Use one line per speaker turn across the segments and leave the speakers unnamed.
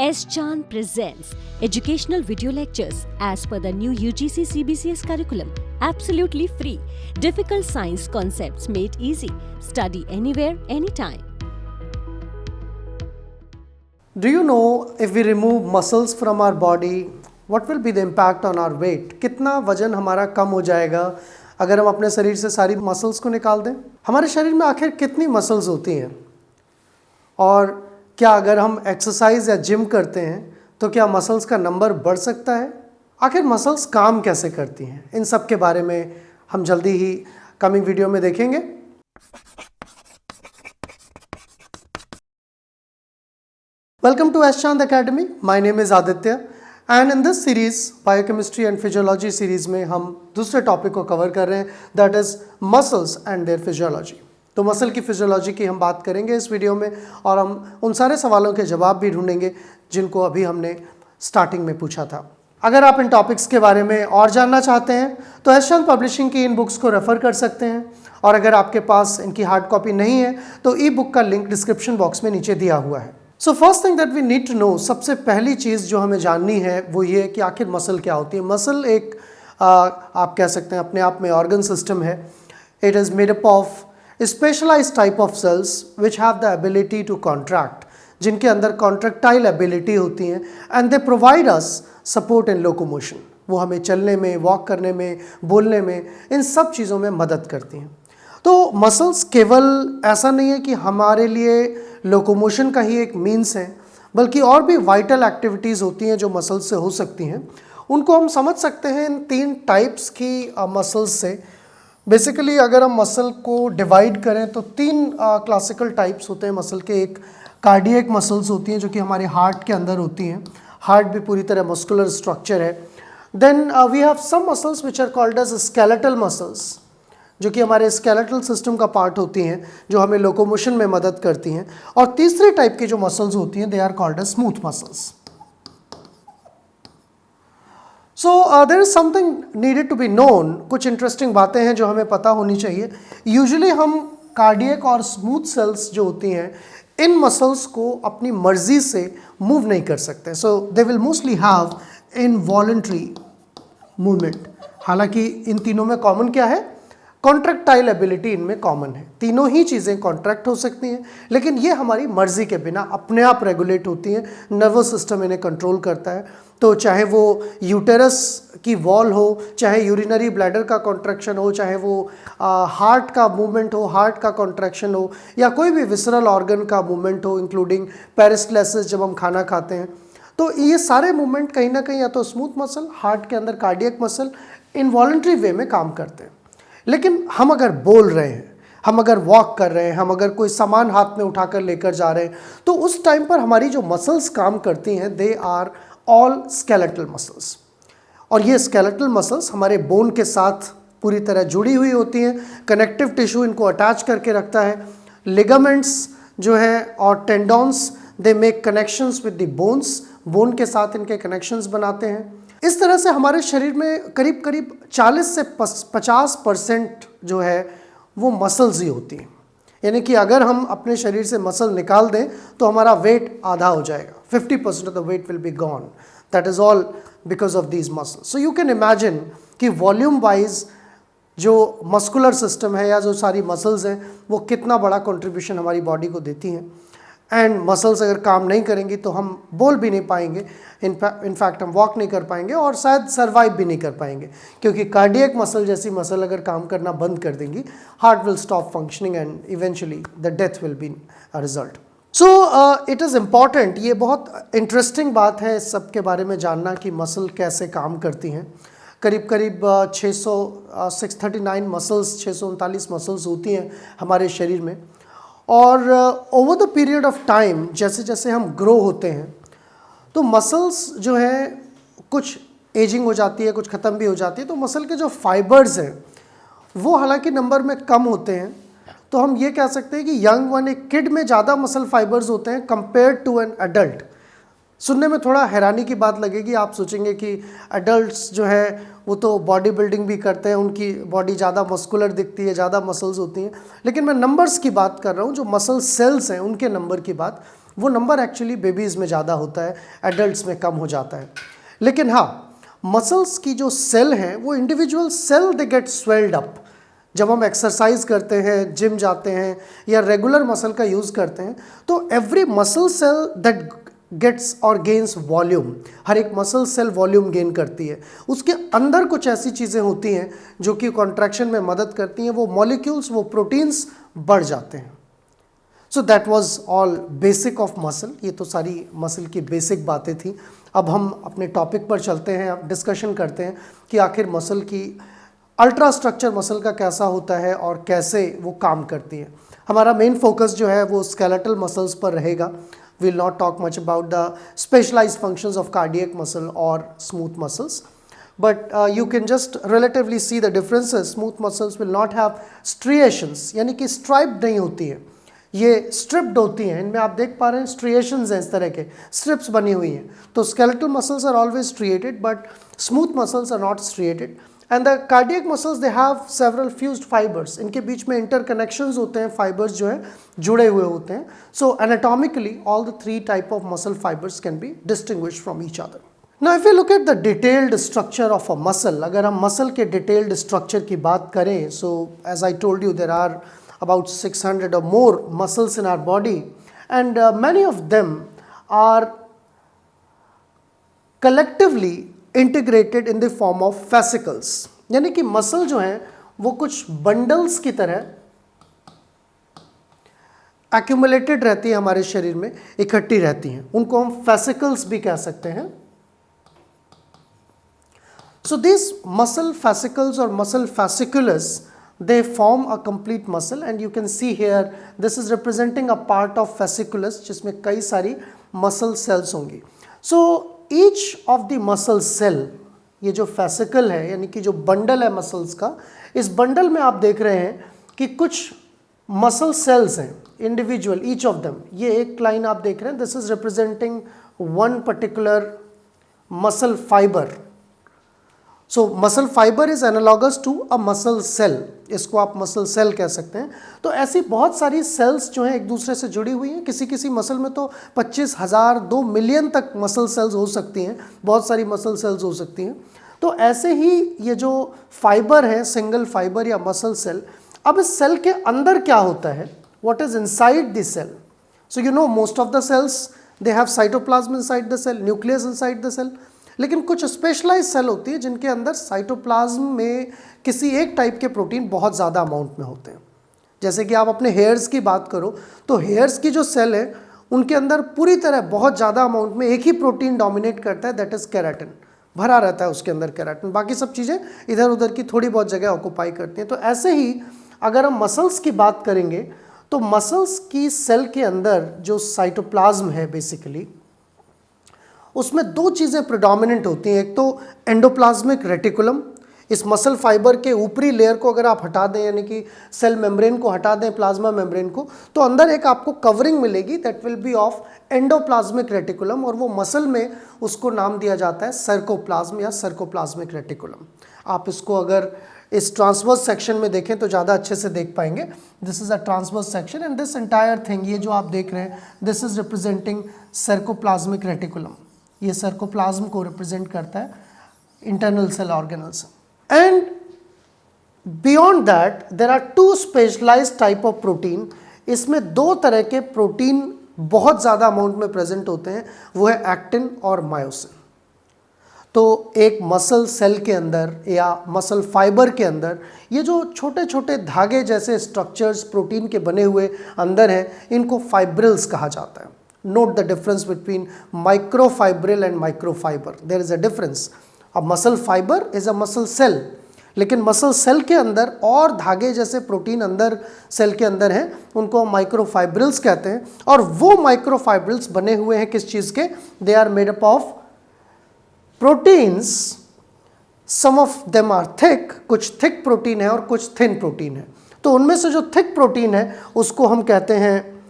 S. Chan presents educational video lectures as per the new UGC CBCS curriculum. Absolutely free. Difficult science concepts made easy. Study anywhere, anytime.
Do you know if we remove muscles from our body, what will be the impact on our weight? कितना वजन हमारा कम हो जाएगा अगर हम अपने शरीर से सारी मसल्स को निकाल दें? हमारे शरीर में आखिर कितनी मसल्स होती हैं? और क्या अगर हम एक्सरसाइज या जिम करते हैं तो क्या मसल्स का नंबर बढ़ सकता है? आखिर मसल्स काम कैसे करती हैं? इन सब के बारे में हम जल्दी ही कमिंग वीडियो में देखेंगे। Welcome to S. Chand Academy. My name is Aditya and in this series Biochemistry and Physiology series में हम दूसरे टॉपिक को कवर कर रहे हैं, that is muscles and their physiology. तो मसल की फिजियोलॉजी की हम बात करेंगे इस वीडियो में और हम उन सारे सवालों के जवाब भी ढूंढेंगे जिनको अभी हमने स्टार्टिंग में पूछा था। अगर आप इन टॉपिक्स के बारे में और जानना चाहते हैं तो एस चंद पब्लिशिंग की इन बुक्स को रेफ़र कर सकते हैं और अगर आपके पास इनकी हार्ड कॉपी नहीं है तो ई बुक का लिंक डिस्क्रिप्शन बॉक्स में नीचे दिया हुआ है। So first thing that we need to know, सबसे पहली चीज़ जो हमें जाननी है वो ये कि आखिर मसल क्या होती है। मसल एक आप कह सकते हैं अपने आप में ऑर्गन सिस्टम है। It is made up of specialised type of cells which have the ability to contract, जिनके अंदर कॉन्ट्रैक्टाइल एबिलिटी होती हैं and they provide us support in locomotion. वो हमें चलने में, वॉक करने में, बोलने में, इन सब चीज़ों में मदद करती हैं। तो मसल्स केवल ऐसा नहीं है कि हमारे लिए लोकोमोशन का ही एक मीन्स है, बल्कि और भी वाइटल एक्टिविटीज़ होती हैं जो मसल्स से हो सकती हैं। उनको हम समझ सकते हैं इन तीन टाइप्स की मसल्स से। बेसिकली अगर हम मसल को डिवाइड करें तो तीन क्लासिकल टाइप्स होते हैं मसल के। एक कार्डियक मसल्स होती हैं जो कि हमारे हार्ट के अंदर होती हैं। हार्ट भी पूरी तरह मस्कुलर स्ट्रक्चर है। Then we have some muscles which are called as skeletal muscles, जो कि हमारे स्केलेटल सिस्टम का पार्ट होती हैं, जो हमें लोकोमोशन में मदद करती हैं। और तीसरे टाइप की जो मसल्स होती हैं they are called as smooth muscles. So there is something needed to be known. कुछ इंटरेस्टिंग बातें हैं जो हमें पता होनी चाहिए। यूजुअली हम कार्डियक और स्मूथ सेल्स जो होती हैं इन मसल्स को अपनी मर्जी से मूव नहीं कर सकते। So they will mostly have involuntary movement. हालांकि इन तीनों में कॉमन क्या है? कॉन्ट्रैक्टाइल एबिलिटी इनमें कॉमन है। तीनों ही चीज़ें कॉन्ट्रैक्ट हो सकती हैं, लेकिन ये हमारी मर्जी के बिना अपने आप रेगुलेट होती हैं। नर्वस सिस्टम इन्हें कंट्रोल करता है। तो चाहे वो यूटेरस की वॉल हो, चाहे यूरिनरी ब्लैडर का कॉन्ट्रैक्शन हो, चाहे वो हार्ट का मूवमेंट हो, हार्ट का कॉन्ट्रैक्शन हो, या कोई भी विसरल ऑर्गन का मूवमेंट हो, इंक्लूडिंग पेरिस्टलिसिस जब हम खाना खाते हैं, तो ये सारे मूवमेंट कहीं ना कहीं या तो स्मूथ मसल, हार्ट के अंदर कार्डियक मसल इनवॉलंटरी वे में काम करते हैं। लेकिन हम अगर बोल रहे हैं, हम अगर वॉक कर रहे हैं, हम अगर कोई सामान हाथ में उठाकर लेकर जा रहे हैं, तो उस टाइम पर हमारी जो मसल्स काम करती हैं they are all skeletal muscles. और ये स्केलेटल मसल्स हमारे बोन के साथ पूरी तरह जुड़ी हुई होती हैं। कनेक्टिव टिश्यू इनको अटैच करके रखता है। लिगामेंट्स जो हैं और tendons they make connections with the bones, bone के साथ इनके कनेक्शंस बनाते हैं। इस तरह से हमारे शरीर में करीब करीब 40 से 50% जो है वो मसल्स ही होती हैं। यानी कि अगर हम अपने शरीर से मसल निकाल दें तो हमारा वेट आधा हो जाएगा। 50% of the weight will be gone. That is all because of these muscles. So you can imagine कि वॉल्यूम वाइज जो मस्कुलर सिस्टम है या जो सारी मसल्स हैं वो कितना बड़ा कंट्रीब्यूशन हमारी बॉडी को देती हैं। एंड मसल्स अगर काम नहीं करेंगी तो हम बोल भी नहीं पाएंगे, इनफैक्ट हम वॉक नहीं कर पाएंगे और शायद सर्वाइव भी नहीं कर पाएंगे, क्योंकि कार्डियक मसल जैसी मसल अगर काम करना बंद कर देंगी, heart will stop functioning and eventually the death will be a result. So it is important, ये बहुत इंटरेस्टिंग बात है इस सब के बारे में जानना कि मसल कैसे काम करती हैं। करीब करीब 639 मसल्स, 639 मसल्स होती हैं हमारे शरीर में। और over the period of time जैसे जैसे हम ग्रो होते हैं तो मसल्स जो हैं कुछ एजिंग हो जाती है, कुछ ख़त्म भी हो जाती है। तो मसल के जो फाइबर्स हैं वो हालांकि नंबर में कम होते हैं। तो हम ये कह सकते हैं कि यंग वन, एक किड में ज़्यादा मसल फाइबर्स होते हैं कंपेयर्ड टू एन एडल्ट। सुनने में थोड़ा हैरानी की बात लगेगी, आप सोचेंगे कि एडल्ट्स जो है वो तो बॉडी बिल्डिंग भी करते हैं, उनकी बॉडी ज़्यादा मस्कुलर दिखती है, ज़्यादा मसल्स होती हैं। लेकिन मैं नंबर्स की बात कर रहा हूँ, जो मसल सेल्स हैं उनके नंबर की बात। वो नंबर एक्चुअली बेबीज़ में ज़्यादा होता है, एडल्ट्स में कम हो जाता है। लेकिन हाँ, मसल्स की जो सेल हैं वो individual cell they get swelled up. जब हम एक्सरसाइज करते हैं, जिम जाते हैं या रेगुलर मसल का यूज़ करते हैं, तो every muscle cell that gets और गेन्स वॉल्यूम, हर एक मसल सेल वॉल्यूम गेन करती है। उसके अंदर कुछ ऐसी चीज़ें होती हैं जो कि कॉन्ट्रैक्शन में मदद करती हैं, वो मॉलिक्यूल्स, वो प्रोटीन्स बढ़ जाते हैं। So that was all basic of muscle. ये तो सारी मसल की बेसिक बातें थी। अब हम अपने टॉपिक पर चलते हैं, अब डिस्कशन करते हैं कि आखिर मसल की अल्ट्रा स्ट्रक्चर मसल का कैसा होता है और कैसे वो काम करती है। हमारा मेन फोकस जो है वो स्केलेटल मसल्स पर रहेगा। We'll not talk much about the specialized functions of cardiac muscle or smooth muscles, but you can just relatively see the differences. Smooth muscles will not have striations, यानी कि striped नहीं होती है, ये stripped होती हैं। इनमें आप देख पा रहे हैं striations हैं, इस तरह के strips बनी हुई हैं। तो skeletal muscles are always striated, but smooth muscles are not striated. And the cardiac muscles, they have several fused fibers. इनके बीच में interconnections होते हैं, fibers जो हैं जुड़े हुए होते हैं. So anatomically, all the three type of muscle fibers can be distinguished from each other. Now, if you look at the detailed structure of a muscle, अगर हम muscle के detailed structure की बात करें, so as I told you, there are about 600 or more muscles in our body, and many of them are collectively integrated in the form of fascicles, यानी कि muscle जो हैं वो कुछ बंडल्स की तरह एक्यूमुलेटेड रहती है, हमारे शरीर में इकट्ठी रहती हैं। उनको हम फेसिकल्स भी कह सकते हैं। सो दिस मसल फेसिकल्स और muscle fasciculus, they form a complete muscle, and you can see here this is representing a part of fasciculus जिसमें कई सारी मसल सेल्स होंगी। So each of the muscle cell, ये जो fascicle है यानी कि जो बंडल है मसल्स का, इस बंडल में आप देख रहे हैं कि कुछ मसल सेल्स हैं इंडिविजुअल, ईच ऑफ देम। ये एक लाइन आप देख रहे हैं, this is representing one particular muscle fibre. So muscle fibre is analogous to a muscle cell, इसको आप मसल सेल कह सकते हैं। तो ऐसी बहुत सारी सेल्स जो हैं एक दूसरे से जुड़ी हुई हैं। किसी किसी मसल में तो 25,000 2 मिलियन तक मसल सेल्स हो सकती हैं, बहुत सारी मसल सेल्स हो सकती हैं। तो ऐसे ही ये जो फाइबर है, सिंगल फाइबर या मसल सेल, अब इस सेल के अंदर क्या होता है, what is inside the cell? So you know most of the cells they have cytoplasm inside the cell, nucleus inside the cell. लेकिन कुछ स्पेशलाइज सेल होती है जिनके अंदर साइटोप्लाज्म में किसी एक टाइप के प्रोटीन बहुत ज़्यादा अमाउंट में होते हैं। जैसे कि आप अपने हेयर्स की बात करो तो हेयर्स की जो सेल है उनके अंदर पूरी तरह बहुत ज़्यादा अमाउंट में एक ही प्रोटीन डोमिनेट करता है, दैट इज़ केराटिन। भरा रहता है उसके अंदर केराटिन, बाकी सब चीज़ें इधर उधर की थोड़ी बहुत जगह ऑक्यूपाई करती हैं। तो ऐसे ही अगर हम मसल्स की बात करेंगे तो मसल्स की सेल के अंदर जो साइटोप्लाज्म है बेसिकली, उसमें दो चीज़ें प्रेडोमिनेंट होती हैं। एक तो एंडोप्लाज्मिक रेटिकुलम, इस मसल फाइबर के ऊपरी लेयर को अगर आप हटा दें, यानी कि सेल मेम्ब्रेन को हटा दें, प्लाज्मा मेम्ब्रेन को, तो अंदर एक आपको कवरिंग मिलेगी, that will be of endoplasmic reticulum, और वो मसल में उसको नाम दिया जाता है सर्कोप्लाज्म या सर्कोप्लाज्मिक रेटिकुलम। आप इसको अगर इस ट्रांसवर्स सेक्शन में देखें तो ज़्यादा अच्छे से देख पाएंगे। This is a transverse section and this entire thing, ये जो आप देख रहे हैं, this is representing sarcoplasmic reticulum. ये सर्कोप्लाज्म को रिप्रेजेंट करता है, internal cell organelles. And beyond that there are two specialised type of protein. इसमें दो तरह के प्रोटीन बहुत ज़्यादा अमाउंट में प्रेजेंट होते हैं, वो है एक्टिन और मायोसिन। तो एक मसल सेल के अंदर या मसल फाइबर के अंदर ये जो छोटे छोटे धागे जैसे स्ट्रक्चर्स प्रोटीन के बने हुए अंदर हैं, इनको फाइब्रिल्स कहा जाता है। Note the difference between microfibril and microfiber. There is a difference. A muscle fiber is a muscle cell. लेकिन मसल सेल के अंदर और धागे जैसे प्रोटीन अंदर सेल के अंदर हैं, उनको हम माइक्रोफाइब्रिल्स कहते हैं। और वो माइक्रोफाइब्रिल्स बने हुए हैं किस चीज़ के? They are made up of proteins. Some of them are thick, कुछ थिक प्रोटीन है और कुछ थिन प्रोटीन है। तो उनमें से जो थिक प्रोटीन है उसको हम कहते हैं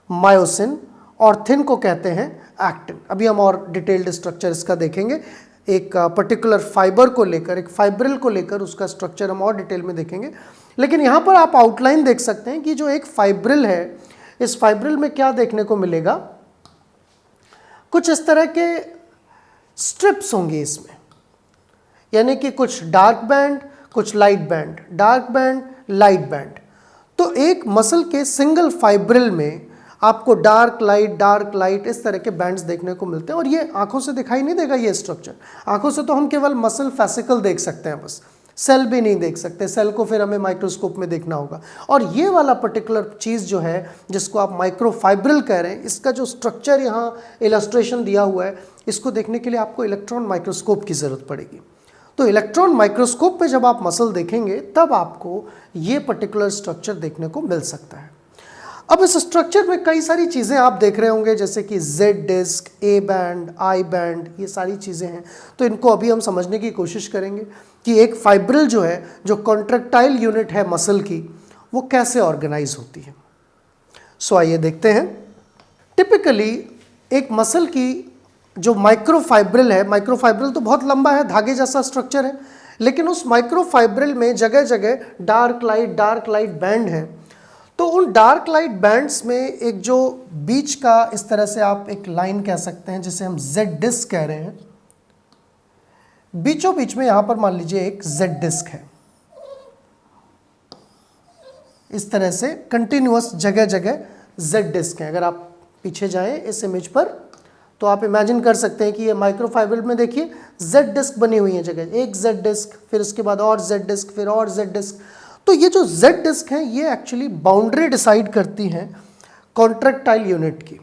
मायोसिन और थिन को कहते हैं एक्टिन। अभी हम और डिटेल्ड स्ट्रक्चर इसका देखेंगे, एक पर्टिकुलर फाइबर को लेकर, एक फाइब्रिल को लेकर उसका स्ट्रक्चर हम और डिटेल में देखेंगे। लेकिन यहाँ पर आप आउटलाइन देख सकते हैं कि जो एक फाइब्रिल है, इस फाइब्रिल में क्या देखने को मिलेगा? कुछ इस तरह के स्ट्रिप्स होंगे इसमें, यानी कि कुछ डार्क बैंड, कुछ light band, dark band, light band. तो एक मसल के सिंगल फाइब्रिल में आपको डार्क लाइट इस तरह के बैंड्स देखने को मिलते हैं। और ये आंखों से दिखाई नहीं देगा ये स्ट्रक्चर, आंखों से तो हम केवल मसल फैसिकल देख सकते हैं, बस सेल भी नहीं देख सकते, सेल को फिर हमें माइक्रोस्कोप में देखना होगा। और ये वाला पर्टिकुलर चीज़ जो है जिसको आप माइक्रोफाइब्रिल कह रहे हैं, इसका जो स्ट्रक्चर यहाँ इलस्ट्रेशन दिया हुआ है, इसको देखने के लिए आपको इलेक्ट्रॉन माइक्रोस्कोप की ज़रूरत पड़ेगी। तो इलेक्ट्रॉन माइक्रोस्कोप पे जब आप मसल देखेंगे तब आपको ये पर्टिकुलर स्ट्रक्चर देखने को मिल सकता है। अब इस स्ट्रक्चर में कई सारी चीज़ें आप देख रहे होंगे, जैसे कि Z disc, A band, I band, ये सारी चीज़ें हैं। तो इनको अभी हम समझने की कोशिश करेंगे कि एक फाइब्रिल जो है, जो कॉन्ट्रैक्टाइल यूनिट है मसल की, वो कैसे ऑर्गेनाइज होती है। सो आइए देखते हैं। टिपिकली एक मसल की जो माइक्रोफाइब्रिल है, माइक्रोफाइब्रिल तो बहुत लंबा है, धागे जैसा स्ट्रक्चर है, लेकिन उस माइक्रोफाइब्रिल में जगह जगह डार्क लाइट बैंड है। तो उन डार्क लाइट बैंड्स में एक जो बीच का इस तरह से आप एक लाइन कह सकते हैं, जिसे हम जेड डिस्क कह रहे हैं, बीचों बीच में यहां पर मान लीजिए एक जेड डिस्क है, इस तरह से कंटिन्यूअस जगह जगह जेड डिस्क है। अगर आप पीछे जाएं इस इमेज पर तो आप इमेजिन कर सकते हैं कि ये माइक्रोफाइब्रिल में देखिए जेड डिस्क बनी हुई है जगह, एक जेड डिस्क, फिर उसके बाद और जेड डिस्क, फिर और जेड डिस्क। तो ये जो जेड डिस्क है ये एक्चुअली बाउंड्री डिसाइड करती हैं कॉन्ट्रैक्टाइल यूनिट की।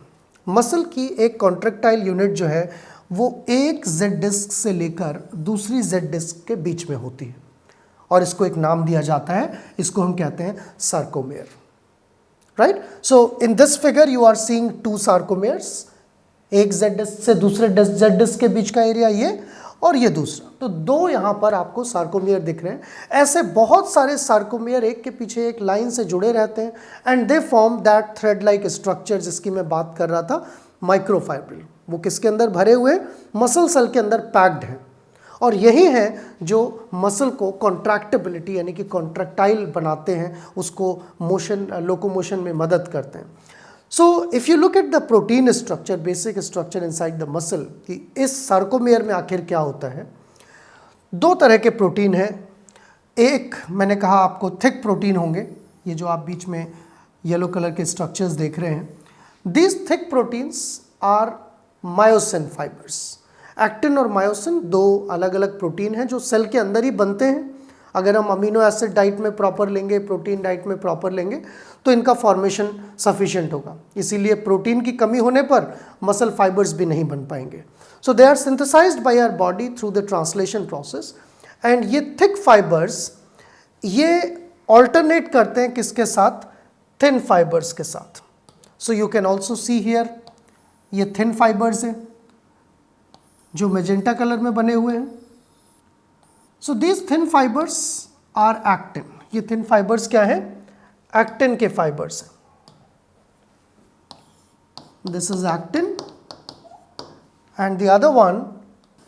मसल की एक कॉन्ट्रैक्टाइल यूनिट जो है वो एक जेड डिस्क से लेकर दूसरी जेड डिस्क के बीच में होती है, और इसको एक नाम दिया जाता है, इसको हम कहते हैं sarcomere, right. So in this figure you are seeing two sarcomeres, एक जेड डिस्क से दूसरे जेड डिस्क के बीच का एरिया ये, और ये दूसरा। तो दो यहाँ पर आपको सार्कोमेयर दिख रहे हैं। ऐसे बहुत सारे सार्कोमेयर एक के पीछे एक लाइन से जुड़े रहते हैं, and they form that thread like structure जिसकी मैं बात कर रहा था, माइक्रोफाइब्रिल। वो किसके अंदर भरे हुए, मसल सेल के अंदर पैक्ड है, और यही है जो मसल को कॉन्ट्रैक्टिबिलिटी यानी कि कॉन्ट्रैक्टाइल बनाते हैं, उसको मोशन, लोकोमोशन में मदद करते हैं। So if you look at the protein structure, basic structure inside the muscle, कि इस सार्कोमेयर में आखिर क्या होता है। दो तरह के प्रोटीन है, एक मैंने कहा आपको थिक प्रोटीन होंगे, ये जो आप बीच में येलो कलर के स्ट्रक्चर्स देख रहे हैं, these thick proteins are myosin fibres. Actin और मायोसिन दो अलग अलग प्रोटीन हैं जो सेल के अंदर ही बनते हैं। अगर हम अमीनो एसिड डाइट में प्रॉपर लेंगे, प्रोटीन डाइट में प्रॉपर लेंगे, तो इनका फॉर्मेशन सफिशिएंट होगा। इसीलिए प्रोटीन की कमी होने पर मसल फाइबर्स भी नहीं बन पाएंगे। So they are synthesised by our body through the translation process, and ये थिक फाइबर्स ये ऑल्टरनेट करते हैं किसके साथ, थिन फाइबर्स के साथ। So you can also see here, ये थिन फाइबर्स हैं जो मेजेंटा कलर में बने हुए हैं। So these thin fibres are actin. ये थिन फाइबर्स क्या है, एक्टिन के फाइबर्स हैं। This is actin and the other one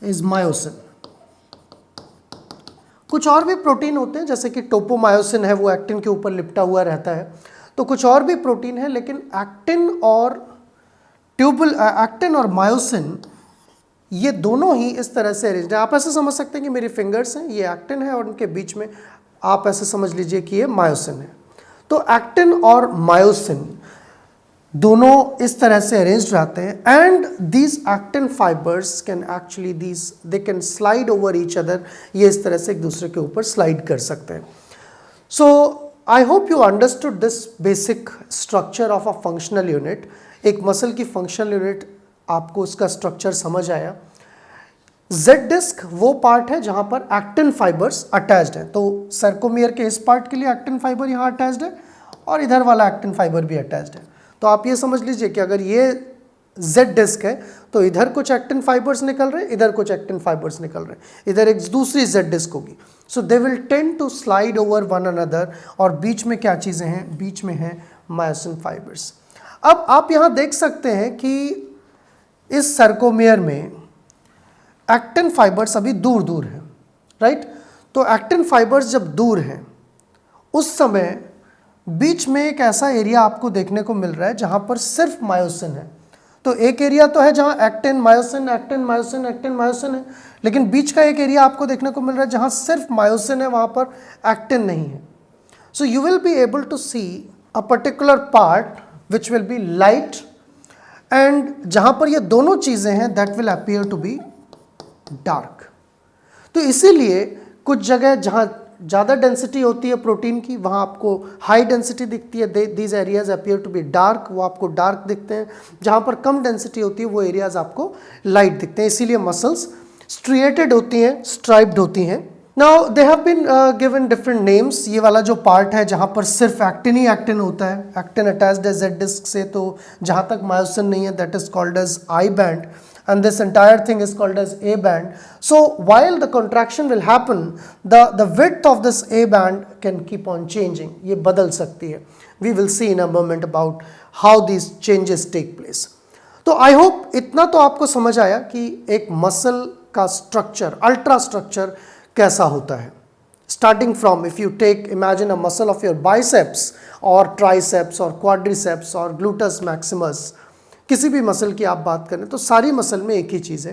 is myosin. कुछ और भी प्रोटीन होते हैं, जैसे कि टोपोमायोसिन है, वो एक्टिन के ऊपर लिपटा हुआ रहता है। तो कुछ और भी प्रोटीन है, लेकिन एक्टिन और मायोसिन ये दोनों ही इस तरह से अरेंज्ड है। आप ऐसे समझ सकते हैं कि मेरी फिंगर्स हैं, ये एक्टिन है, और उनके बीच में आप ऐसे समझ लीजिए कि ये मायोसिन है। तो एक्टिन और मायोसिन दोनों इस तरह से अरेंज्ड रहते हैं, and these actin fibres can actually they can slide over each other. ये इस तरह से एक दूसरे के ऊपर स्लाइड कर सकते हैं। So I hope you understood this basic structure of a functional unit. एक मसल की फंक्शनल यूनिट, आपको इसका स्ट्रक्चर समझ आया। जेड डिस्क वो पार्ट है जहां पर एक्टिन फाइबर्स अटैच्ड है। तो सर्कोमियर के इस पार्ट के लिए एक्टिन फाइबर यहाँ अटैच्ड है, और इधर वाला एक्टिन फाइबर भी अटैच्ड है। तो आप ये समझ लीजिए कि अगर ये जेड डिस्क है तो इधर कुछ एक्टिन फाइबर्स निकल रहे हैं, इधर कुछ एक्टिन फाइबर्स निकल रहे हैं, इधर एक दूसरी जेड डिस्क होगी। So they will tend to slide over one another, और बीच में क्या चीज़ें हैं, बीच में है मायोसिन फाइबर्स। अब आप यहाँ देख सकते हैं कि इस सर्कोमियर में एक्टिन फाइबर्स अभी दूर दूर हैं, राइट। तो एक्टिन फाइबर्स जब दूर हैं उस समय बीच में एक ऐसा एरिया आपको देखने को मिल रहा है जहां पर सिर्फ मायोसिन है। तो तो एक एरिया तो है जहाँ actin myosin actin myosin actin myosin है, लेकिन बीच का एक एरिया आपको देखने को मिल रहा है जहाँ सिर्फ मायोसिन है, वहाँ पर एक्टिन नहीं है. So you will be able to see a particular part which will be light, and जहाँ पर ये दोनों चीज़ें हैं that will appear to be dark. तो इसीलिए कुछ जगह जहाँ ज़्यादा डेंसिटी होती है प्रोटीन की वहाँ आपको हाई डेंसिटी दिखती है, these areas appear to be dark, वो आपको डार्क दिखते हैं. जहाँ पर कम डेंसिटी होती है वो एरियाज आपको लाइट दिखते हैं. इसीलिए मसल्स स्ट्रिएटेड होती हैं, स्ट्राइप्ड होती हैं. Now they have been given different names. ये वाला जो पार्ट है जहाँ पर सिर्फ एक्टिन ही एक्टिन होता है, एक्टिन अटैच्ड है जेड डिस्क से, तो जहाँ तक मायोसिन नहीं है that is called as I band, and this entire thing is called as A band. So while the contraction will happen, the width of this A band can keep on changing. ये बदल सकती है. We will see in a moment about how these changes take place. तो I hope इतना तो आपको समझ आया कि एक मसल का स्ट्रक्चर, अल्ट्रा स्ट्रक्चर कैसा होता है. Starting from, if you take, imagine a muscle of your biceps or triceps or quadriceps or gluteus maximus, किसी भी मसल की आप बात करें तो सारी मसल में एक ही चीज़ है.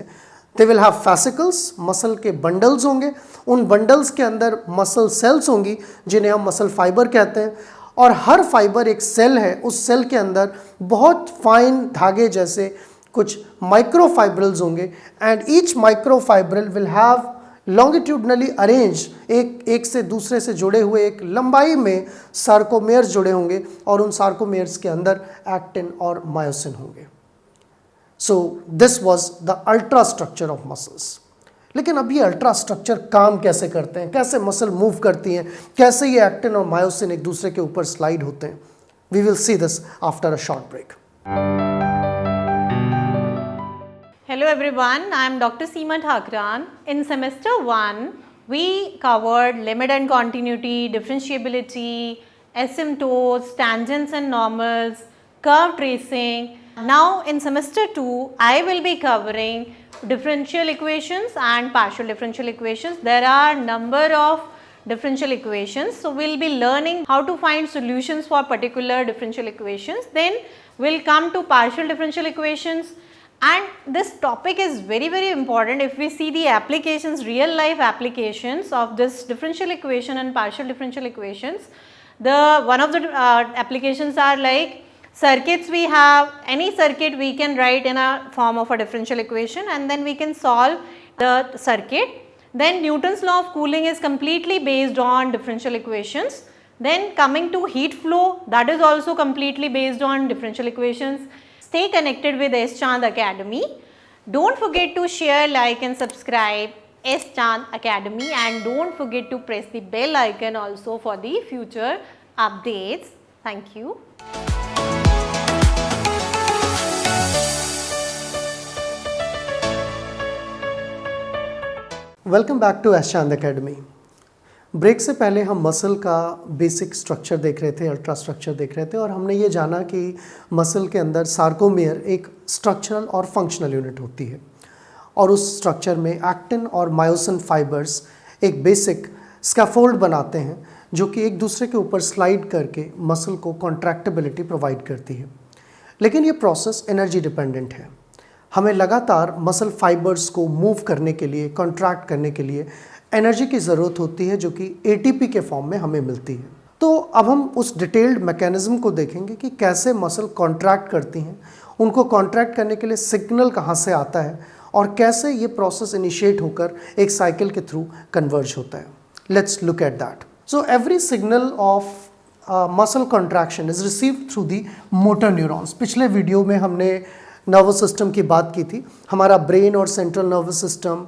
They will have fascicles, muscle के बंडल्स होंगे, उन बंडल्स के अंदर मसल सेल्स होंगी जिन्हें हम मसल फाइबर कहते हैं, और हर फाइबर एक सेल है, उस सेल के अंदर बहुत फाइन धागे जैसे कुछ माइक्रोफाइब्रिल्स होंगे, and each microfibril will have longitudinally arrange, एक से दूसरे से जुड़े हुए एक लंबाई में सार्कोमेयर्स जुड़े होंगे, और उन सार्कोमेयर्स के अंदर एक्टिन और मायोसिन होंगे. So this was the ultra structure of muscles. लेकिन अब ये अल्ट्रा स्ट्रक्चर काम कैसे करते हैं, कैसे मसल मूव करती हैं, कैसे ये एक्टिन और मायोसिन एक दूसरे के ऊपर स्लाइड होते हैं. We will see this after a short break.
Hello everyone, I am Dr. Seema Thakran. In semester 1, we covered limit and continuity, differentiability, asymptotes, tangents and normals, curve tracing. Now in semester 2, I will be covering differential equations and partial differential equations. There are number of differential equations, so we will be learning how to find solutions for particular differential equations. Then we will come to partial differential equations. And this topic is very important. If we see the applications, real life applications of this differential equation and partial differential equations, one of the applications are like circuits. We have any circuit we can write in a form of a differential equation, and then we can solve the circuit. Then Newton's law of cooling is completely based on differential equations. Then coming to heat flow, that is also completely based on differential equations. Stay connected with S Chand Academy. Don't forget to share, like and subscribe S Chand Academy, and don't forget to press the bell icon also for the future updates. Thank you.
Welcome back to S Chand academy. ब्रेक से पहले हम muscle का basic structure देख रहे थे, ultra structure देख रहे थे, और हमने ये जाना कि मसल के अंदर सार्कोमेयर एक स्ट्रक्चरल और फंक्शनल यूनिट होती है, और उस स्ट्रक्चर में एक्टिन और मायोसिन फाइबर्स एक बेसिक स्कैफोल्ड बनाते हैं जो कि एक दूसरे के ऊपर स्लाइड करके मसल को कॉन्ट्रैक्टिबिलिटी प्रोवाइड करती है. लेकिन ये प्रोसेस एनर्जी डिपेंडेंट है. हमें लगातार मसल फाइबर्स को मूव करने के लिए, कॉन्ट्रैक्ट करने के लिए एनर्जी की ज़रूरत होती है जो कि एटीपी के फॉर्म में हमें मिलती है. तो अब हम उस डिटेल्ड मैकेनिज्म को देखेंगे कि कैसे मसल कॉन्ट्रैक्ट करती हैं, उनको कॉन्ट्रैक्ट करने के लिए सिग्नल कहाँ से आता है, और कैसे ये प्रोसेस इनिशिएट होकर एक साइकिल के थ्रू कन्वर्ज होता है. Let's look at that. So every signal of muscle contraction is received through the motor neurons. पिछले वीडियो में हमने नर्वस सिस्टम की बात की थी. हमारा ब्रेन और सेंट्रल नर्वस सिस्टम,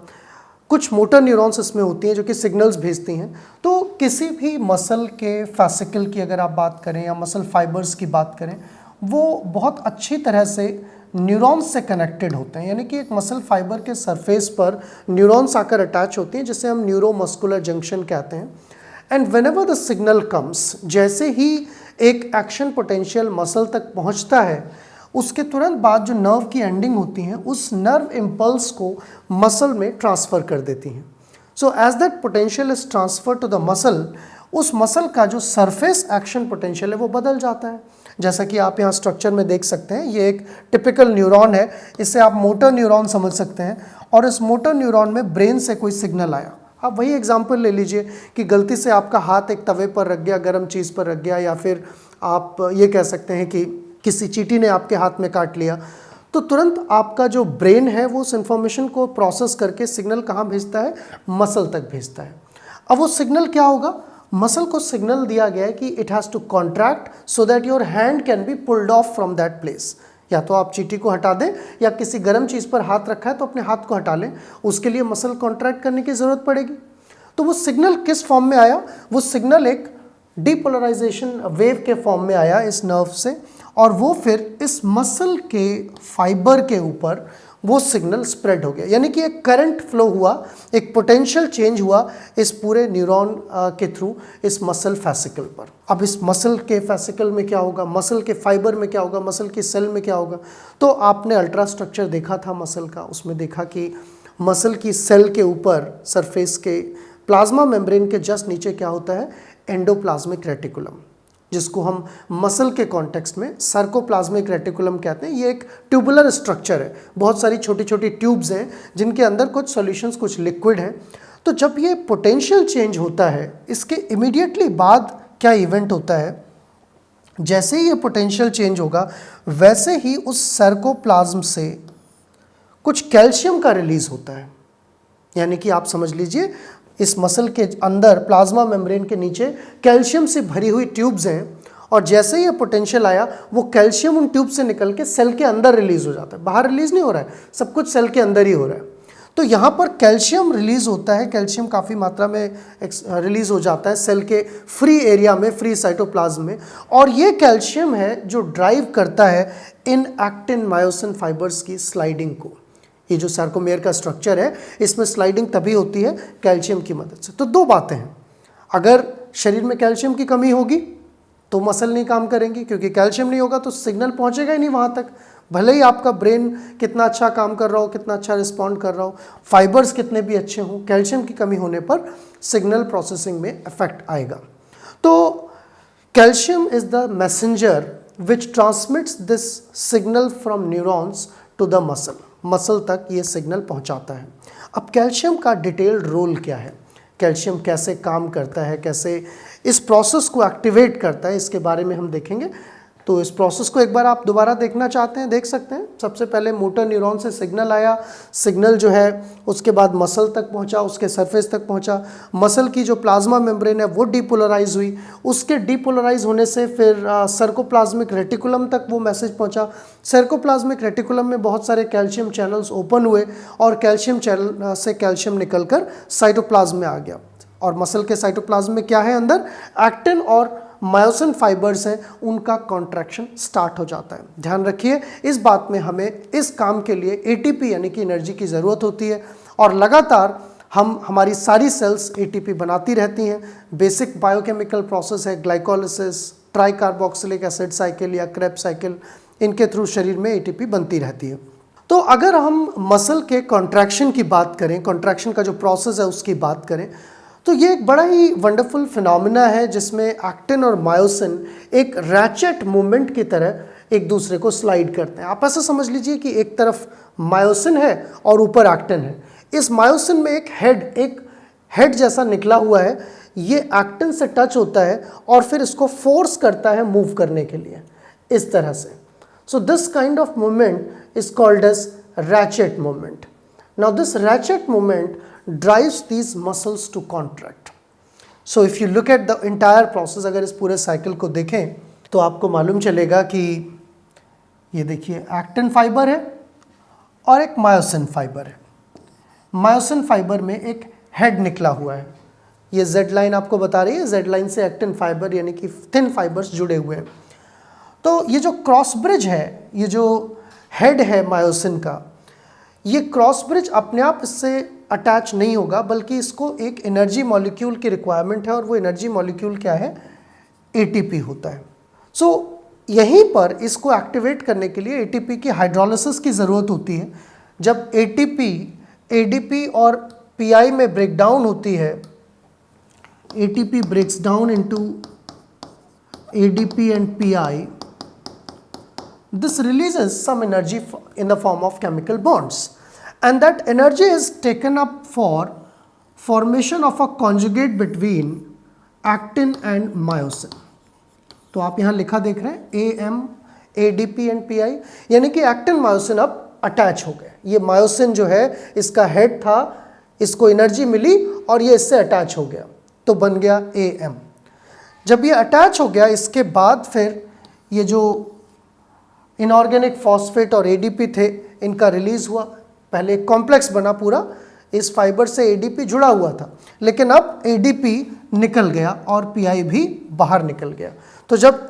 कुछ मोटर न्यूरॉन्स इसमें होती हैं जो कि सिग्नल्स भेजती हैं. तो किसी भी मसल के फैसिकल की अगर आप बात करें या मसल फाइबर्स की बात करें, वो बहुत अच्छी तरह से न्यूरॉन्स से कनेक्टेड होते हैं. यानी कि एक मसल फाइबर के सरफेस पर न्यूरॉन्स आकर अटैच होती हैं जिसे हम न्यूरोमस्कुलर जंक्शन कहते हैं. And whenever the signal comes, जैसे ही एक एक्शन पोटेंशियल मसल तक पहुंचता है, उसके तुरंत बाद जो नर्व की एंडिंग होती हैं उस नर्व इम्पल्स को मसल में ट्रांसफ़र कर देती हैं. So as that potential is transfer to the muscle, उस मसल का जो सरफेस एक्शन पोटेंशियल है वो बदल जाता है। जैसा कि आप यहाँ स्ट्रक्चर में देख सकते हैं, ये एक टिपिकल न्यूरॉन है, इसे आप मोटर न्यूरॉन समझ सकते हैं। और इस मोटर न्यूरॉन में ब्रेन से कोई सिग्नल आया, आप वही एग्जांपल ले लीजिए कि गलती से आपका हाथ एक तवे पर रख गया, गर्म चीज़ पर रख गया, या फिर आप ये कह सकते हैं कि किसी चींटी ने आपके हाथ में काट लिया, तो तुरंत आपका जो ब्रेन है वो उस इंफॉर्मेशन को प्रोसेस करके सिग्नल कहाँ भेजता है, मसल तक भेजता है। अब वो सिग्नल क्या होगा, मसल को सिग्नल दिया गया है कि it has to contract so that your hand can be pulled off from that place. या तो आप चींटी को हटा दें, या किसी गर्म चीज़ पर हाथ रखा है तो अपने हाथ को हटा लें, उसके लिए मसल कॉन्ट्रैक्ट करने की ज़रूरत पड़ेगी। तो वो सिग्नल किस फॉर्म में आया, वो सिग्नल एक डीपोलराइजेशन वेव के फॉर्म में आया इस नर्व से, और वो फिर इस मसल के फाइबर के ऊपर वो सिग्नल स्प्रेड हो गया, यानी कि एक करंट फ्लो हुआ, एक पोटेंशियल चेंज हुआ इस पूरे न्यूरॉन के थ्रू इस मसल फैसिकल पर। अब इस मसल के फैसिकल में क्या होगा, मसल के फाइबर में क्या होगा, मसल की सेल में क्या होगा। तो आपने अल्ट्रा स्ट्रक्चर देखा था मसल का, उसमें देखा कि मसल की सेल के ऊपर सरफेस के प्लाज्मा मेम्ब्रेन के जस्ट नीचे क्या होता है, एंडोप्लाज्मिक रेटिकुलम, जिसको हम मसल के कॉन्टेक्स्ट में सार्कोप्लाज्मिक रेटिकुलम कहते हैं। ये एक ट्यूबुलर स्ट्रक्चर है, बहुत सारी छोटी छोटी ट्यूब्स हैं जिनके अंदर कुछ सॉल्यूशंस, कुछ लिक्विड हैं। तो जब ये पोटेंशियल चेंज होता है, इसके इमीडिएटली बाद क्या इवेंट होता है, जैसे ही ये पोटेंशियल चेंज होगा वैसे ही उस सार्कोप्लाज्म से कुछ कैल्शियम का रिलीज होता है। यानी कि आप समझ लीजिए इस मसल के अंदर प्लाज्मा मेम्ब्रेन के नीचे कैल्शियम से भरी हुई ट्यूब्स हैं, और जैसे ही ये पोटेंशियल आया वो कैल्शियम उन ट्यूब से निकल के सेल के अंदर रिलीज हो जाता है, बाहर रिलीज नहीं हो रहा है, सब कुछ सेल के अंदर ही हो रहा है। तो यहाँ पर कैल्शियम रिलीज होता है, कैल्शियम काफ़ी मात्रा में रिलीज हो जाता है सेल के फ्री एरिया में, फ्री साइटोप्लाज्म में, और ये कैल्शियम है जो ड्राइव करता है इन एक्टिन मायोसिन फाइबर्स की स्लाइडिंग को। ये जो सार्कोमेयर का स्ट्रक्चर है, इसमें स्लाइडिंग तभी होती है कैल्शियम की मदद से। तो दो बातें हैं, अगर शरीर में कैल्शियम की कमी होगी तो मसल नहीं काम करेंगी, क्योंकि कैल्शियम नहीं होगा तो सिग्नल पहुंचेगा ही नहीं वहाँ तक। भले ही आपका ब्रेन कितना अच्छा काम कर रहा हो, कितना अच्छा रिस्पॉन्ड कर रहा हो, फाइबर्स कितने भी अच्छे हों, कैल्शियम की कमी होने पर सिग्नल प्रोसेसिंग में इफेक्ट आएगा। तो calcium is the messenger which transmits this signal from neurons to the muscle, muscle तक ये सिग्नल पहुंचाता है। अब कैल्शियम का डिटेल्ड रोल क्या है, कैल्शियम कैसे काम करता है, कैसे इस प्रोसेस को एक्टिवेट करता है, इसके बारे में हम देखेंगे। तो इस प्रोसेस को एक बार आप दोबारा देखना चाहते हैं, देख सकते हैं। सबसे पहले मोटर न्यूरॉन से सिग्नल आया, सिग्नल जो है उसके बाद मसल तक पहुंचा, उसके सरफेस तक पहुंचा, मसल की जो प्लाज्मा मेम्ब्रेन है वो डीपोलराइज हुई, उसके डीपोलराइज होने से फिर सार्कोप्लाज्मिक रेटिकुलम तक वो मैसेज पहुंचा। सार्कोप्लाज्मिक रेटिकुलम में बहुत सारे कैल्शियम चैनल्स ओपन हुए और कैल्शियम चैनल से कैल्शियम निकलकर साइटोप्लाज्म में आ गया, और मसल के साइटोप्लाज्म में क्या है, अंदर एक्टिन और मायोसिन फाइबर्स हैं, उनका कॉन्ट्रैक्शन स्टार्ट हो जाता है। ध्यान रखिए इस बात में, हमें इस काम के लिए एटीपी यानी कि एनर्जी की ज़रूरत होती है, और लगातार हमारी सारी सेल्स एटीपी बनाती रहती हैं। बेसिक बायोकेमिकल प्रोसेस है glycolysis, try carboxylic acid cycle या क्रेब्स साइकिल, इनके थ्रू शरीर में एटीपी बनती रहती है। तो अगर हम मसल के कॉन्ट्रैक्शन की बात करें, कॉन्ट्रैक्शन का जो प्रोसेस है उसकी बात करें, तो ये एक बड़ा ही वंडरफुल फिनोमिना है जिसमें एक्टिन और मायोसिन एक रैचेट मूवमेंट की तरह एक दूसरे को स्लाइड करते हैं। आप ऐसा समझ लीजिए कि एक तरफ मायोसिन है और ऊपर एक्टिन है। इस मायोसिन में एक हेड जैसा निकला हुआ है, ये एक्टिन से टच होता है और फिर इसको फोर्स करता है मूव करने के लिए, इस तरह से। So this kind of movement is called as ratchet movement. Now this ratchet movement drives these muscles to contract. So if you look at the entire process, अगर इस पूरे साइकिल को देखें तो आपको मालूम चलेगा कि ये देखिए एक्टिन फाइबर है और एक मायोसिन फाइबर है। मायोसिन फाइबर में एक हेड निकला हुआ है, ये जेड लाइन आपको बता रही है, जेड लाइन से एक्टिन फाइबर यानी कि थिन फाइबर्स जुड़े हुए हैं। तो ये जो क्रॉस ब्रिज है, ये जो हेड है मायोसिन का, ये क्रॉस ब्रिज अपने आप इससे अटैच नहीं होगा, बल्कि इसको एक एनर्जी मॉलिक्यूल की रिक्वायरमेंट है, और वो एनर्जी मॉलिक्यूल क्या है, एटीपी होता है। सो यहीं पर इसको एक्टिवेट करने के लिए एटीपी की हाइड्रोलिसिस की ज़रूरत होती है। जब एटीपी एडीपी और पीआई में ब्रेकडाउन होती है ATP breaks down into ADP and PI, this releases some energy in the form of chemical bonds, and that energy is taken up for formation of a conjugate between actin and myosin. तो आप यहाँ लिखा देख रहे हैं AM, ADP and PI, यानी कि actin myosin अब अटैच हो गए. ये मायोसिन जो है इसका हेड था, इसको एनर्जी मिली और ये इससे अटैच हो गया, तो बन गया AM. जब ये अटैच हो गया, इसके बाद फिर ये जो इनऑर्गेनिक फॉस्फेट और ADP थे, इनका रिलीज हुआ. पहले एक कॉम्प्लेक्स बना पूरा, इस फाइबर से ADP जुड़ा हुआ था, लेकिन अब ADP निकल गया और PI भी बाहर निकल गया. तो जब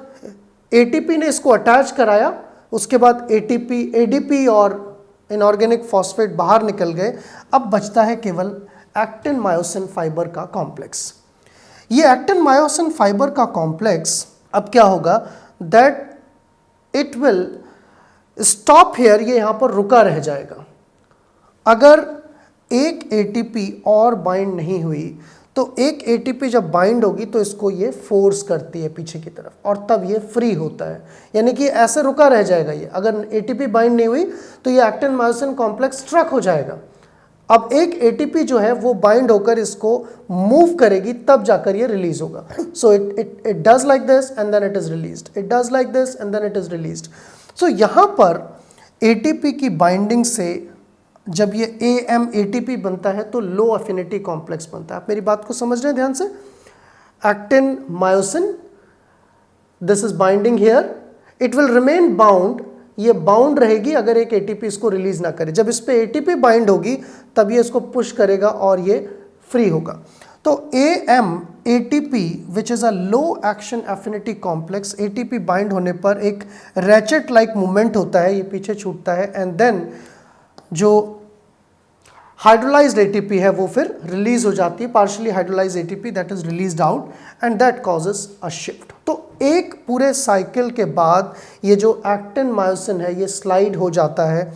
ATP ने इसको अटैच कराया, उसके बाद ADP और इनऑर्गेनिक फॉस्फेट बाहर निकल गए. अब बचता है केवल एक्टिन मायोसिन फाइबर का कॉम्प्लेक्स. ये एक्टिन मायोसिन फाइबर का कॉम्प्लेक्स अब क्या होगा, that it will stop here, ये यहाँ पर रुका रह जाएगा. अगर एक ATP और बाइंड नहीं हुई, तो एक ATP जब बाइंड होगी तो इसको ये फोर्स करती है पीछे की तरफ, और तब ये फ्री होता है, यानी कि ऐसे रुका रह जाएगा. ये अगर ATP बाइंड नहीं हुई तो ये एक्टिन मायोसिन कॉम्प्लेक्स स्ट्रक हो जाएगा. अब एक ATP जो है वो बाइंड होकर इसको मूव करेगी, तब जाकर ये रिलीज होगा. So it does like this and then it is released, it does like this and then it is released. So यहाँ पर ATP की बाइंडिंग से जब ये AM ATP बनता है तो लो अफिनिटी कॉम्प्लेक्स बनता है. आप मेरी बात को समझ रहे हैं ध्यान से. Actin myosin, this is binding here, it will remain bound, ये बाउंड रहेगी अगर एक ATP इसको रिलीज ना करे. जब इस पे ATP बाइंड होगी तब ये इसको पुश करेगा और ये फ्री होगा. तो AM ATP which is a low action affinity complex, ATP bind होने पर एक रैचेट लाइक मूवमेंट होता है, ये पीछे छूटता है, एंड देन जो हाइड्रोलाइज्ड ATP है वो फिर रिलीज हो जाती है, partially hydrolysed ATP that is released out and that causes a shift. तो एक पूरे साइकिल के बाद ये जो एक्टिन मायोसिन है ये स्लाइड हो जाता है.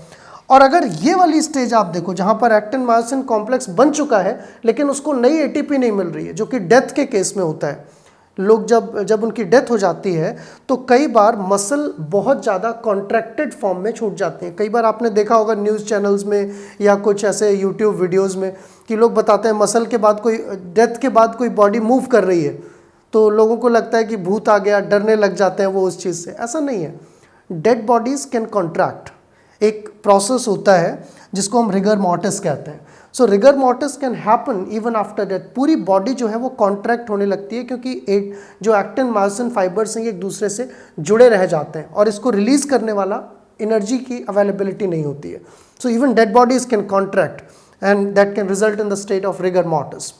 और अगर ये वाली स्टेज आप देखो जहां पर एक्टिन मायोसिन कॉम्प्लेक्स बन चुका है लेकिन उसको नई ATP नहीं मिल रही है, जो कि डेथ के केस में होता है. लोग जब उनकी डेथ हो जाती है तो कई बार मसल बहुत ज़्यादा कॉन्ट्रैक्टेड फॉर्म में छूट जाते हैं. कई बार आपने देखा होगा न्यूज़ चैनल्स में या कुछ ऐसे यूट्यूब वीडियोस में कि लोग बताते हैं मसल के बाद कोई डेथ के बाद कोई बॉडी मूव कर रही है, तो लोगों को लगता है कि भूत आ गया, डरने लग जाते हैं वो उस चीज़ से. ऐसा नहीं है. Dead bodies can contract. एक प्रोसेस होता है जिसको हम रिगर मॉर्टिस कहते हैं. So rigor mortis can happen even after death. पूरी बॉडी जो है वो कॉन्ट्रैक्ट होने लगती है क्योंकि जो एक्टिन मायोसिन फाइबर्स हैं ये एक दूसरे से जुड़े रह जाते हैं और इसको रिलीज करने वाला एनर्जी की अवेलेबिलिटी नहीं होती है. So even dead bodies can contract and that can result in the state of rigor mortis.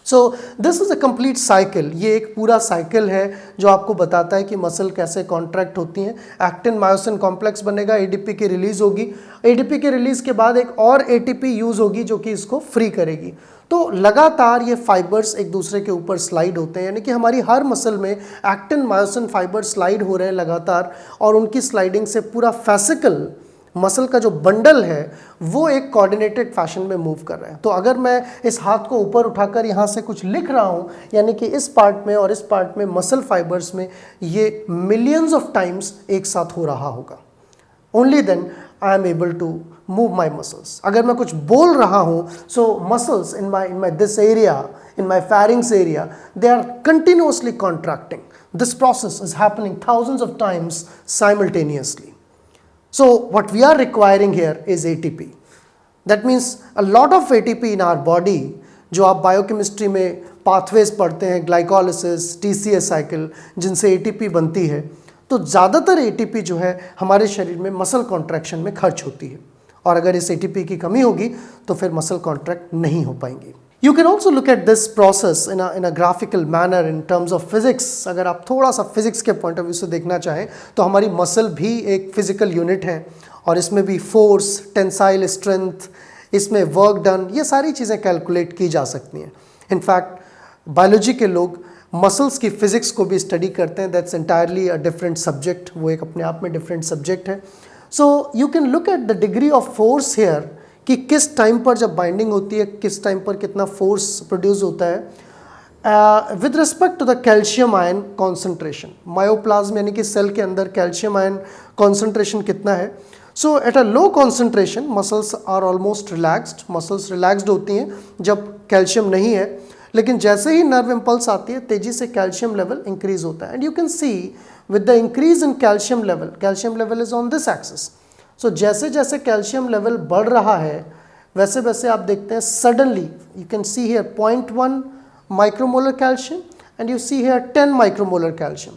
So this is a complete cycle. ये एक पूरा साइकिल है जो आपको बताता है कि मसल कैसे कॉन्ट्रैक्ट होती हैं. एक्टिन मायोसिन कॉम्प्लेक्स बनेगा, ADP की रिलीज होगी, ADP के रिलीज के बाद एक और ATP यूज होगी जो कि इसको फ्री करेगी. तो लगातार ये फाइबर्स एक दूसरे के ऊपर स्लाइड होते हैं, यानी कि हमारी हर मसल में एक्टिन मायोसिन फाइबर स्लाइड हो रहे हैं लगातार, और उनकी स्लाइडिंग से पूरा फैसिकल मसल का जो बंडल है वो एक कोऑर्डिनेटेड फैशन में मूव कर रहा है. तो अगर मैं इस हाथ को ऊपर उठाकर यहाँ से कुछ लिख रहा हूँ, यानी कि इस पार्ट में और इस पार्ट में मसल फाइबर्स में ये मिलियंस ऑफ टाइम्स एक साथ हो रहा होगा. Only then I am able to move my muscles. अगर मैं कुछ बोल रहा हूँ, so muscles in my this area, in my pharynx area, they are continuously contracting. This process is happening thousands of times simultaneously. So what we are requiring here is ATP. That means a lot of ATP in our body, जो आप biochemistry में pathways पढ़ते हैं, glycolysis, TCA cycle, जिनसे ATP बनती है, तो ज़्यादातर ATP जो है हमारे शरीर में मसल कॉन्ट्रैक्शन में खर्च होती है, और अगर इस ATP की कमी होगी तो फिर मसल कॉन्ट्रैक्ट नहीं हो पाएंगी. You can also look at this process in a graphical manner in terms of physics. अगर आप थोड़ा सा फिजिक्स के पॉइंट ऑफ व्यू से देखना चाहें तो हमारी मसल भी एक फिजिकल यूनिट है, और इसमें भी फोर्स, टेंसाइल स्ट्रेंथ, इसमें वर्क डन, ये सारी चीज़ें कैलकुलेट की जा सकती हैं. इनफैक्ट बायोलॉजी के लोग मसल्स की फिजिक्स को भी स्टडी करते हैं. That's entirely a different subject. वो एक अपने आप में डिफरेंट सब्जेक्ट है. So you can look at the degree of force here, कि किस टाइम पर जब बाइंडिंग होती है, किस टाइम पर कितना फोर्स प्रोड्यूस होता है. With respect to the calcium ion concentration, myoplasm यानी कि सेल के अंदर कैल्शियम आयन कॉन्सेंट्रेशन कितना है. So at a low concentration muscles are almost relaxed, muscles relaxed होती हैं जब कैल्शियम नहीं है. लेकिन जैसे ही नर्व इम्पल्स आती है तेजी से कैल्शियम लेवल इंक्रीज होता है. And you can see with the increase in calcium level is on this axis. So जैसे जैसे कैल्शियम लेवल बढ़ रहा है वैसे वैसे आप देखते हैं suddenly you can see here 0.1 micromolar calcium and you see here 10 micromolar calcium.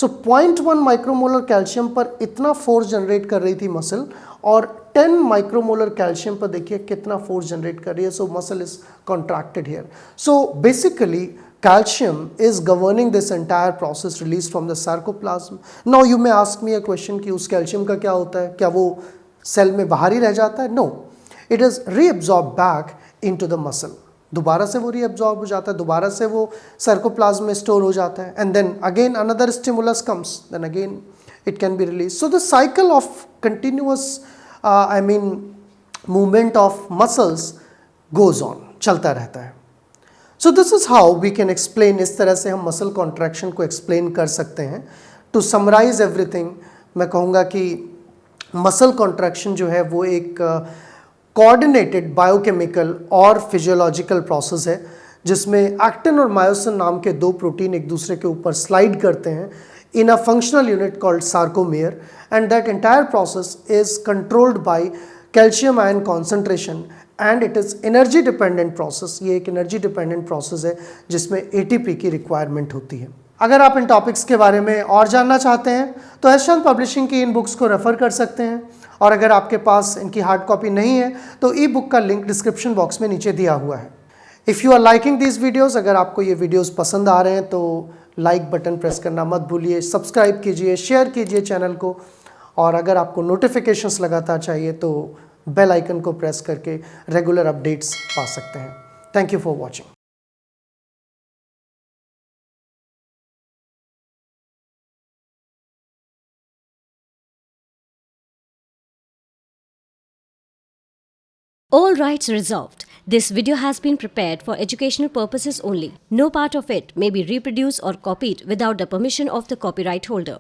So 0.1 micromolar calcium पर इतना फोर्स जनरेट कर रही थी मसल और 10 micromolar calcium पर देखिए कितना फोर्स जनरेट कर रही है. So muscle is contracted here. So basically calcium is governing this entire process released from the sarcoplasm. Now you may ask me a question कि उस कैल्शियम का क्या होता है, क्या वो सेल में बाहर ही रह जाता है? No, it is reabsorbed back into the muscle. दोबारा से वो रीअब्जॉर्ब हो जाता है, दोबारा से वो सर्कोप्लाज्म में स्टोर हो जाता है. And then again another stimulus comes, then again it can be release. So the cycle of continuous movement of muscles goes on, चलता रहता है. So this is how we can explain, इस तरह से हम मसल कॉन्ट्रैक्शन को explain कर सकते हैं. टू समराइज एवरीथिंग मैं कहूँगा कि मसल कॉन्ट्रैक्शन जो है वो एक कोऑर्डिनेटेड बायोकेमिकल और फिजियोलॉजिकल प्रोसेस है जिसमें एक्टिन और मायोसिन नाम के दो प्रोटीन एक दूसरे के ऊपर स्लाइड करते हैं in a functional unit called sarcomere. And that entire process is controlled by calcium ion concentration and it is energy dependent process. ये एक एनर्जी डिपेंडेंट प्रोसेस है जिसमें एटीपी की रिक्वायरमेंट होती है. अगर आप इन टॉपिक्स के बारे में और जानना चाहते हैं तो एशचंद पब्लिशिंग की इन बुक्स को रेफ़र कर सकते हैं. और अगर आपके पास इनकी हार्ड कॉपी नहीं है तो ई बुक का लिंक डिस्क्रिप्शन बॉक्स में नीचे दिया हुआ है. If you are liking these videos, अगर आपको ये वीडियोज़ पसंद आ रहे हैं तो लाइक बटन प्रेस करना मत भूलिए, सब्सक्राइब कीजिए, शेयर कीजिए चैनल को. और अगर आपको नोटिफिकेशंस लगातार चाहिए तो बेल आइकन को प्रेस करके रेगुलर अपडेट्स पा सकते हैं. Thank you for watching.
All rights reserved. This video has been prepared for educational purposes only. No part of it may be reproduced or copied without the permission of the copyright holder.